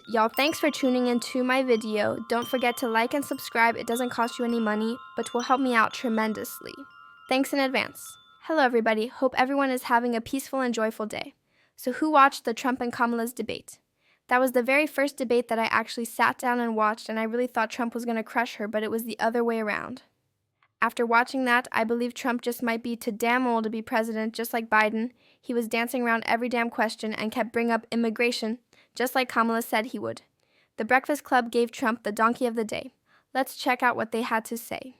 Y'all, thanks for tuning into my video. Don't forget to like and subscribe. It doesn't cost you any money, but will help me out tremendously. Thanks in advance. Hello everybody, hope everyone is having a peaceful and joyful day. So who watched the Trump and Kamala's debate? That was the very first debate that I actually sat down and watched, and I really thought Trump was going to crush her, but it was the other way around. After watching that, I believe Trump just might be too damn old to be president, just like Biden. He was dancing around every damn question and kept bringing up immigration, just like Kamala said he would. The Breakfast Club gave Trump the donkey of the day. Let's check out what they had to say.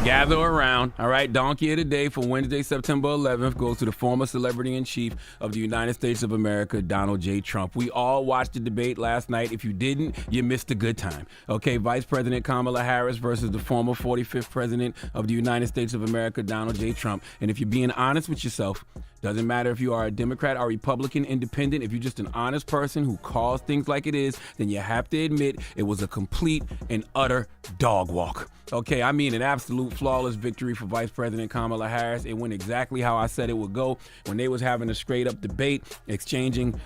Gather around, all right? Donkey of the day for Wednesday, September 11th goes to the former celebrity-in-chief of the United States of America, Donald J. Trump. We all watched the debate last night. If you didn't, you missed a good time. Okay, Vice President Kamala Harris versus the former 45th President of the United States of America, Donald J. Trump. And if you're being honest with yourself, doesn't matter if you are a Democrat or Republican, independent, if you're just an honest person who calls things like it is, then you have to admit it was a complete and utter dog walk. Okay, I mean an absolute flawless victory for Vice President Kamala Harris. It went exactly how I said it would go when they was having a straight up debate, exchanging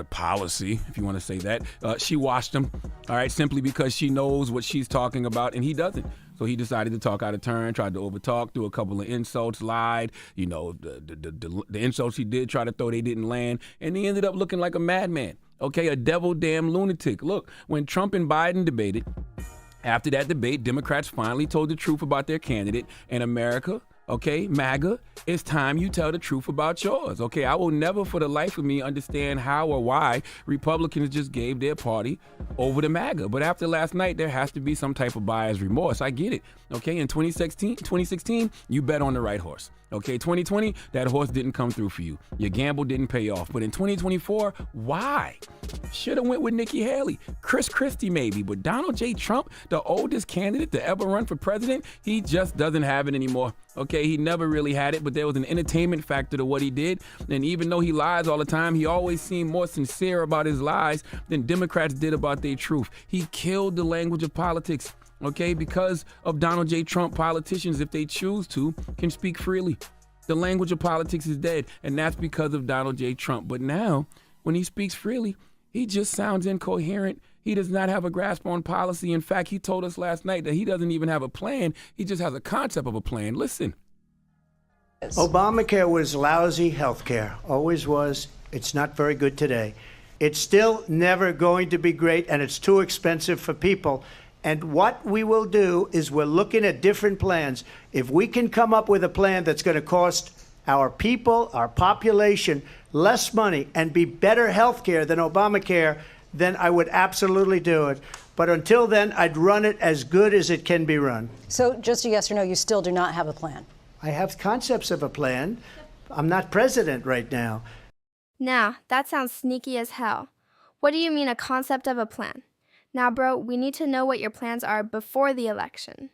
policy, if you want to say that. She washed him, all right, simply because she knows what she's talking about and he doesn't. So he decided to talk out of turn, tried to overtalk, threw a couple of insults, lied. You know, the insults he did try to throw, they didn't land. And he ended up looking like a madman, okay, a devil damn lunatic. Look, when Trump and Biden debated, after that debate, Democrats finally told the truth about their candidate, and America, okay, MAGA, it's time you tell the truth about yours. Okay, I will never for the life of me understand how or why Republicans just gave their party over to MAGA. But after last night, there has to be some type of buyer's remorse. I get it. Okay, in 2016, you bet on the right horse. Okay, 2020, that horse didn't come through for you. Your gamble didn't pay off. But in 2024, why? Should have went with Nikki Haley, Chris Christie maybe, but Donald J. Trump, the oldest candidate to ever run for president, he just doesn't have it anymore. Okay, he never really had it, but there was an entertainment factor to what he did. And even though he lies all the time, he always seemed more sincere about his lies than Democrats did about their truth. He killed the language of politics. Okay, because of Donald J. Trump, politicians, if they choose to, can speak freely. The language of politics is dead, and that's because of Donald J. Trump. But now, when he speaks freely, he just sounds incoherent. He does not have a grasp on policy. In fact, he told us last night that he doesn't even have a plan. He just has a concept of a plan. Listen. Obamacare was lousy health care. Always was. It's not very good today. It's still never going to be great, and it's too expensive for people. And what we will do is we're looking at different plans. If we can come up with a plan that's going to cost our people, our population, less money and be better health care than Obamacare, then I would absolutely do it. But until then, I'd run it as good as it can be run. So just a yes or no, you still do not have a plan? I have concepts of a plan. I'm not president right now. Now, that sounds sneaky as hell. What do you mean a concept of a plan? Now, bro, we need to know what your plans are before the election.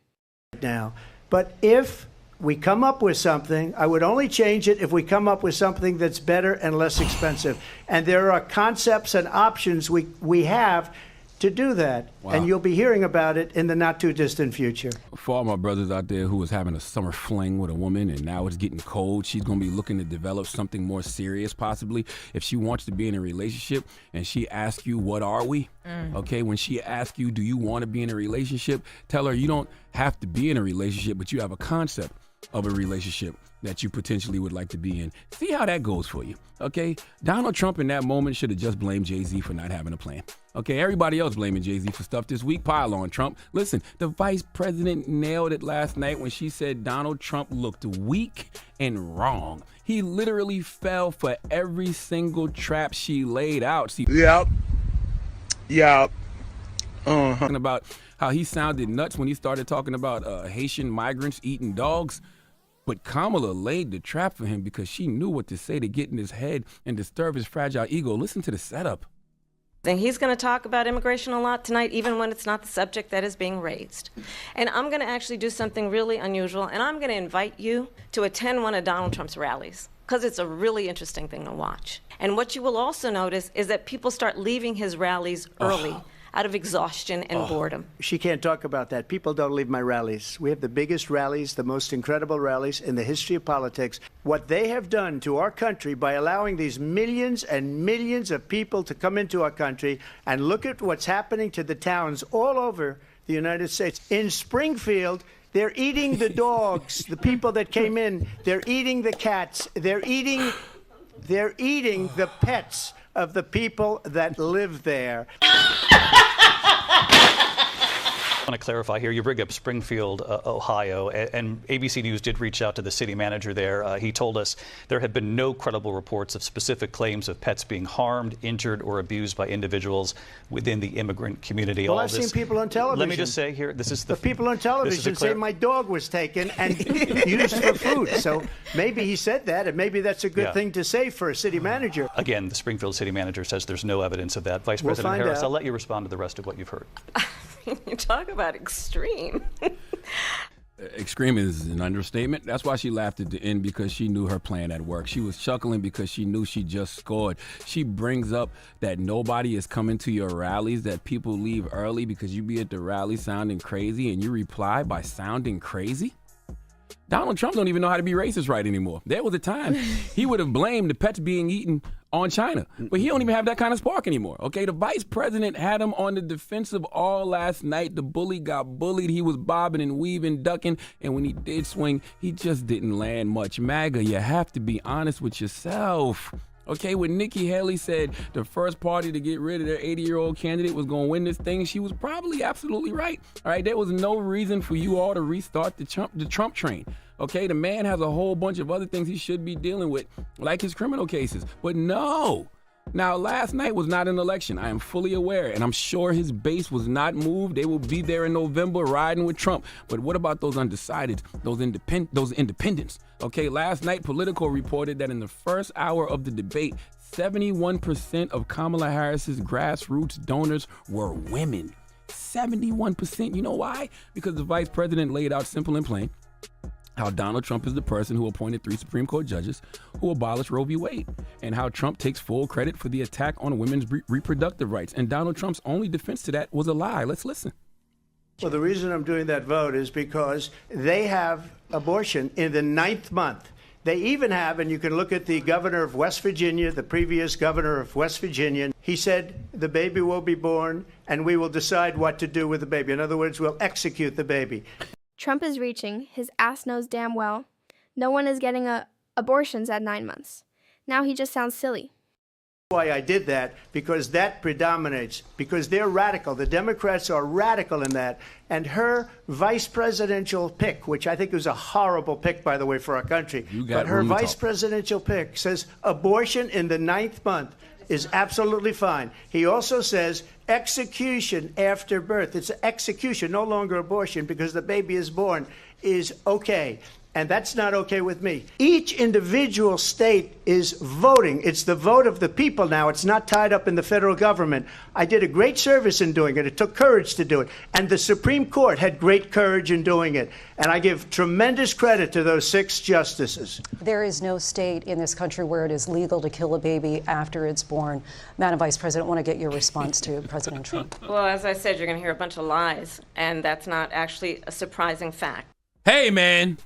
Now, but if we come up with something, I would only change it if we come up with something that's better and less expensive. And there are concepts and options we have to do that. Wow. And you'll be hearing about it in the not too distant future. For all my brothers out there who was having a summer fling with a woman and now it's getting cold, she's going to be looking to develop something more serious possibly. If she wants to be in a relationship and she asks you, what are we? Okay, when she asks you, do you want to be in a relationship? Tell her you don't have to be in a relationship, but you have a concept of a relationship that you potentially would like to be in. See how that goes for you, okay? Donald Trump in that moment should have just blamed Jay-Z for not having a plan. Okay, everybody else blaming Jay-Z for stuff this week. Pile on Trump. Listen, the vice president nailed it last night when she said Donald Trump looked weak and wrong. He literally fell for every single trap she laid out. See, talking about how he sounded nuts when he started talking about Haitian migrants eating dogs. But Kamala laid the trap for him because she knew what to say to get in his head and disturb his fragile ego. Listen to the setup. Then he's going to talk about immigration a lot tonight, even when it's not the subject that is being raised. And I'm going to actually do something really unusual, and I'm going to invite you to attend one of Donald Trump's rallies, because it's a really interesting thing to watch. And what you will also notice is that people start leaving his rallies early. out of exhaustion and boredom. She can't talk about that. People don't leave my rallies. We have the biggest rallies, the most incredible rallies in the history of politics. What they have done to our country by allowing these millions and millions of people to come into our country, and look at what's happening to the towns all over the United States. In Springfield, they're eating the dogs, the people that came in. They're eating the cats. They're eating the pets of the people that live there. I want to clarify here. You bring up Springfield, Ohio, and ABC News did reach out to the city manager there. He told us there have been no credible reports of specific claims of pets being harmed, injured, or abused by individuals within the immigrant community. Well, I've seen people on television. Let me just say here, this is the people on television say my dog was taken and used for food. So maybe he said that, and maybe that's a good thing to say for a city manager. Again, the Springfield city manager says there's no evidence of that. Vice President Harris, I'll let you respond to the rest of what you've heard. You talk about extreme. Extreme is an understatement. That's why she laughed at the end, because she knew her plan had worked. She was chuckling because she knew she just scored. She brings up that nobody is coming to your rallies, that people leave early because you be at the rally sounding crazy, and you reply by sounding crazy. Donald Trump don't even know how to be racist right anymore. There was a time he would have blamed the pets being eaten on China, but he don't even have that kind of spark anymore. Okay, the vice president had him on the defensive all last night. The bully got bullied. He was bobbing and weaving, ducking, and when he did swing, he just didn't land much. MAGA, you have to be honest with yourself. Okay, when Nikki Haley said the first party to get rid of their 80-year-old candidate was going to win this thing, she was probably absolutely right. All right, there was no reason for you all to restart the Trump train. Okay, the man has a whole bunch of other things he should be dealing with, like his criminal cases. But no. Now, last night was not an election. I am fully aware, and I'm sure his base was not moved. They will be there in November riding with Trump. But what about those undecideds, those independents? Okay, last night, Politico reported that in the first hour of the debate, 71% of Kamala Harris's grassroots donors were women. 71%. You know why? Because the vice president laid out simple and plain how Donald Trump is the person who appointed 3 Supreme Court judges who abolished Roe v. Wade, and how Trump takes full credit for the attack on women's reproductive rights. And Donald Trump's only defense to that was a lie. Let's listen. Well, the reason I'm doing that vote is because they have abortion in the 9th month. They even have, and you can look at the governor of West Virginia, the previous governor of West Virginia, he said the baby will be born and we will decide what to do with the baby. In other words, we'll execute the baby. Trump is reaching. His ass knows damn well. No one is getting abortions at 9 months. Now he just sounds silly. Why I did that, because that predominates, because they're radical. The Democrats are radical in that. And her vice presidential pick, which I think was a horrible pick, by the way, for our country, but her vice presidential pick says abortion in the 9th month is absolutely fine. He also says execution after birth. It's execution, no longer abortion, because the baby is born, is okay. And that's not okay with me. Each individual state is voting. It's the vote of the people now. It's not tied up in the federal government. I did a great service in doing it. It took courage to do it. And the Supreme Court had great courage in doing it. And I give tremendous credit to those 6 justices. There is no state in this country where it is legal to kill a baby after it's born. Madam Vice President, I want to get your response to President Trump. Well, as I said, you're going to hear a bunch of lies, and that's not actually a surprising fact. Hey, man.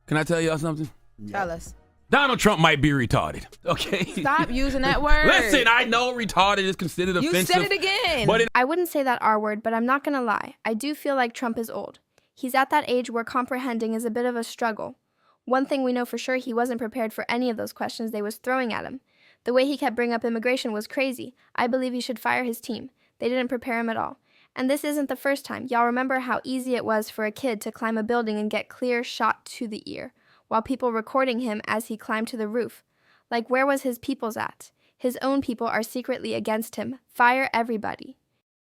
Can I tell y'all something? Tell us. Donald Trump might be retarded, okay? Stop using that word. Listen, I know retarded is considered offensive. You said it again. But I wouldn't say that R word, but I'm not going to lie. I do feel like Trump is old. He's at that age where comprehending is a bit of a struggle. One thing we know for sure, he wasn't prepared for any of those questions they was throwing at him. The way he kept bringing up immigration was crazy. I believe he should fire his team. They didn't prepare him at all. And this isn't the first time. Y'all remember how easy it was for a kid to climb a building and get clear shot to the ear, while people recording him as he climbed to the roof. Like, where was his peoples at? His own people are secretly against him. Fire everybody.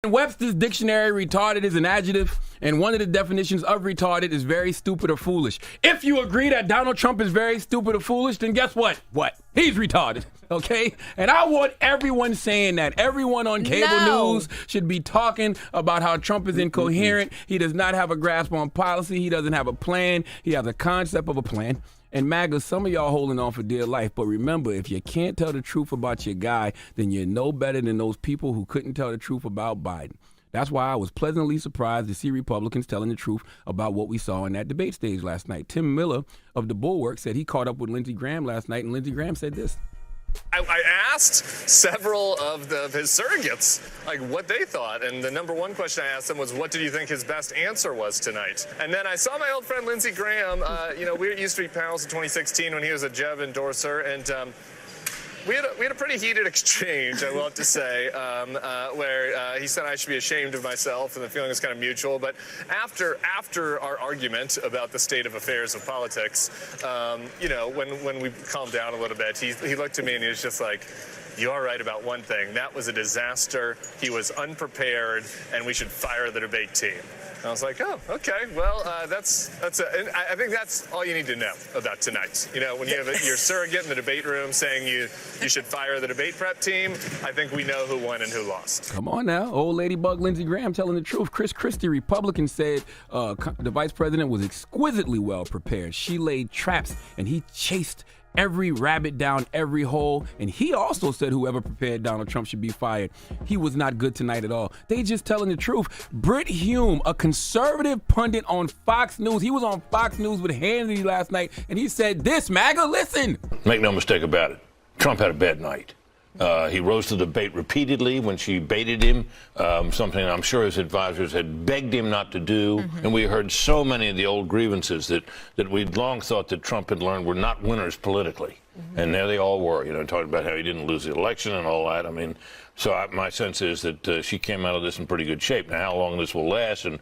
In Webster's dictionary, retarded is an adjective, and one of the definitions of retarded is very stupid or foolish. If you agree that Donald Trump is very stupid or foolish, then guess what? He's retarded, okay? And I want everyone saying that. Everyone on cable news should be talking about how Trump is incoherent. He does not have a grasp on policy. He doesn't have a plan. He has a concept of a plan. And MAGA, some of y'all holding on for dear life, but remember, if you can't tell the truth about your guy, then you're no better than those people who couldn't tell the truth about Biden. That's why I was pleasantly surprised to see Republicans telling the truth about what we saw in that debate stage last night. Tim Miller of the Bulwark said he caught up with Lindsey Graham last night, and Lindsey Graham said this. I asked several of his surrogates like what they thought, and the number one question I asked them was, what did you think his best answer was tonight? And then I saw my old friend Lindsey Graham. We were at U Street Panels in 2016 when he was a Jeb endorser, and we had a pretty heated exchange, I will have to say, where he said I should be ashamed of myself, and the feeling was kind of mutual. But after our argument about the state of affairs of politics, when we calmed down a little bit, he looked at me and he was just like, "You are right about one thing. That was a disaster. He was unprepared, and we should fire the debate team." And I was like, "Oh, okay. Well, and I think that's all you need to know about tonight. When you have your surrogate in the debate room saying you should fire the debate prep team, I think we know who won and who lost." Come on now. Old ladybug Lindsey Graham telling the truth. Chris Christie, Republican, said the vice president was exquisitely well prepared. She laid traps, and he chased every rabbit down every hole. And he also said whoever prepared Donald Trump should be fired. He was not good tonight at all. They just telling the truth. Britt Hume, a conservative pundit on Fox News, he was on Fox News with Hannity last night, and he said this, MAGA, listen. Make no mistake about it. Trump had a bad night. He rose to the debate repeatedly when she baited him, something I'm sure his advisors had begged him not to do. And we heard so many of the old grievances that we'd long thought that Trump had learned were not winners politically. And there they all were, talking about how he didn't lose the election and all that. I mean, my sense is that she came out of this in pretty good shape. Now, how long this will last and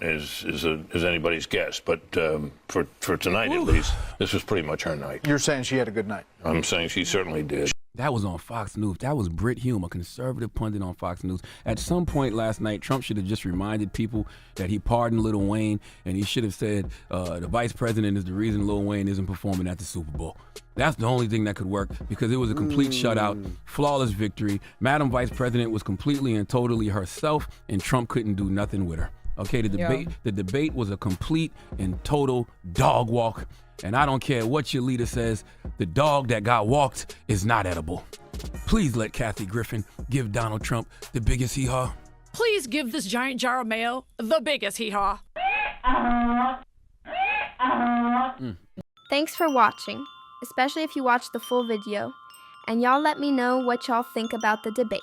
is anybody's guess. But for tonight, at least, this was pretty much her night. You're saying she had a good night? I'm saying she certainly did. That was on Fox News. That was Britt Hume, a conservative pundit on Fox News. At some point last night, Trump should have just reminded people that he pardoned Lil Wayne, and he should have said the vice president is the reason Lil Wayne isn't performing at the Super Bowl. That's the only thing that could work, because it was a complete shutout, flawless victory. Madam Vice President was completely and totally herself, and Trump couldn't do nothing with her. Okay, the debate was a complete and total dog walk. And I don't care what your leader says, the dog that got walked is not edible. Please let Kathy Griffin give Donald Trump the biggest hee-haw. Please give this giant jar of mail the biggest hee-haw. Thanks for watching, especially if you watched the full video. And y'all let me know what y'all think about the debate.